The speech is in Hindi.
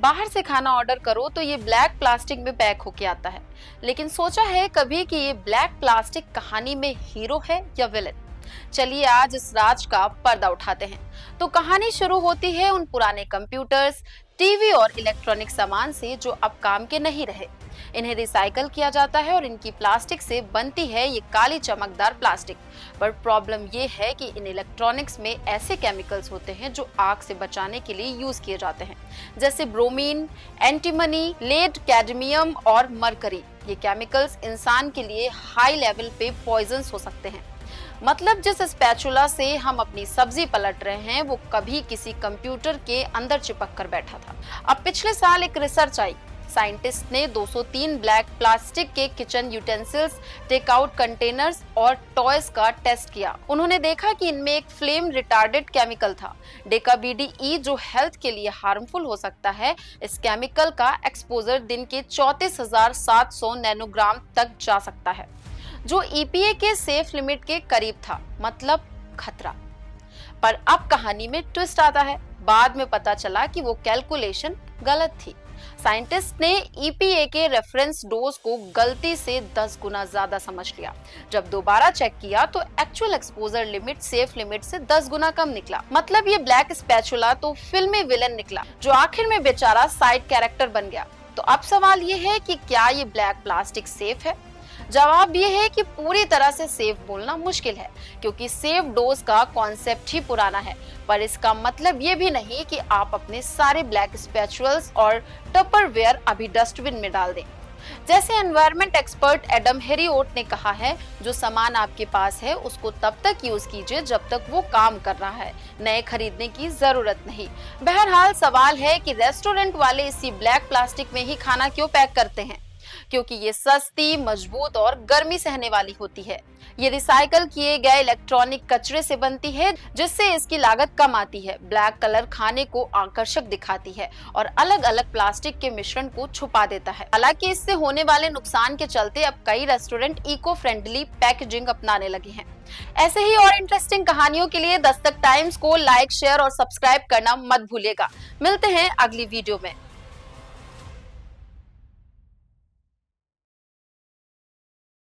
बाहर से खाना ऑर्डर करो तो ये ब्लैक प्लास्टिक में पैक होके आता है, लेकिन सोचा है कभी कि ये ब्लैक प्लास्टिक कहानी में हीरो है या विलेन? चलिए आज इस राज का पर्दा उठाते हैं। तो कहानी शुरू होती है उन पुराने कंप्यूटर्स, टीवी और इलेक्ट्रॉनिक सामान से जो अब काम के नहीं रहे। इन्हें रिसाइकल किया जाता है और इनकी प्लास्टिक से बनती है ये काली चमकदार प्लास्टिक। पर प्रॉब्लम ये है कि इन इलेक्ट्रॉनिक्स में ऐसे केमिकल्स होते हैं जो आग से बचाने के लिए यूज किए जाते हैं, जैसे ब्रोमीन, एंटीमनी, लेड, कैडमियम और मरकरी। ये केमिकल्स इंसान के लिए हाई लेवल पे पॉइजनस हो सकते हैं। मतलब जिस स्पैचुला से हम अपनी सब्जी पलट रहे हैं वो कभी किसी कंप्यूटर के अंदर चिपक कर बैठा था। अब पिछले साल एक रिसर्च आई। साइंटिस्ट ने 203 ब्लैक प्लास्टिक के किचन यूटेंसिल्स, टेकआउट कंटेनर्स और टॉयज का टेस्ट किया। उन्होंने देखा कि इनमें एक फ्लेम रिटार्डेड केमिकल था, डेकाबीडीई, जो हेल्थ के लिए हार्मफुल हो सकता है। इस केमिकल का एक्सपोजर दिन के 34,700 नैनोग्राम तक जा सकता है, जो ईपीए के सेफ लिमिट के करीब था, मतलब खतरा। पर अब कहानी में ट्विस्ट आता है। बाद में पता चला कि वो कैलकुलेशन गलत थी। साइंटिस्ट ने ईपीए के रेफरेंस डोज को गलती से 10 गुना ज्यादा समझ लिया। जब दोबारा चेक किया तो actual exposure limit safe limit से 10 गुना कम निकला। मतलब ये ब्लैक स्पैचुला तो फिल्मी विलेन निकला, जो आखिर में बेचारा साइड कैरेक्टर बन गया। तो अब सवाल ये है कि क्या ये ब्लैक प्लास्टिक सेफ है? जवाब ये है कि पूरी तरह से सेफ बोलना मुश्किल है, क्योंकि सेफ डोज का कॉन्सेप्ट ही पुराना है। पर इसका मतलब ये भी नहीं कि आप अपने सारे ब्लैक स्पैचुअल्स और टपरवेयर अभी डस्टबिन में डाल दें। जैसे एनवायरनमेंट एक्सपर्ट एडम हेरिओट ने कहा है, जो सामान आपके पास है उसको तब तक यूज कीजिए जब तक वो काम कर रहा है, नए खरीदने की जरूरत नहीं। बहरहाल सवाल है कि रेस्टोरेंट वाले इसी ब्लैक प्लास्टिक में ही खाना क्यों पैक करते हैं? क्योंकि ये सस्ती, मजबूत और गर्मी सहने वाली होती है। ये रिसाइकल किए गए इलेक्ट्रॉनिक कचरे से बनती है, जिससे इसकी लागत कम आती है। ब्लैक कलर खाने को आकर्षक दिखाती है और अलग अलग प्लास्टिक के मिश्रण को छुपा देता है। हालांकि इससे होने वाले नुकसान के चलते अब कई रेस्टोरेंट इको फ्रेंडली पैकेजिंग अपनाने लगे हैं। ऐसे ही और इंटरेस्टिंग कहानियों के लिए दस्तक टाइम्स को लाइक, शेयर और सब्सक्राइब करना मत भूलिएगा। मिलते हैं अगली वीडियो में।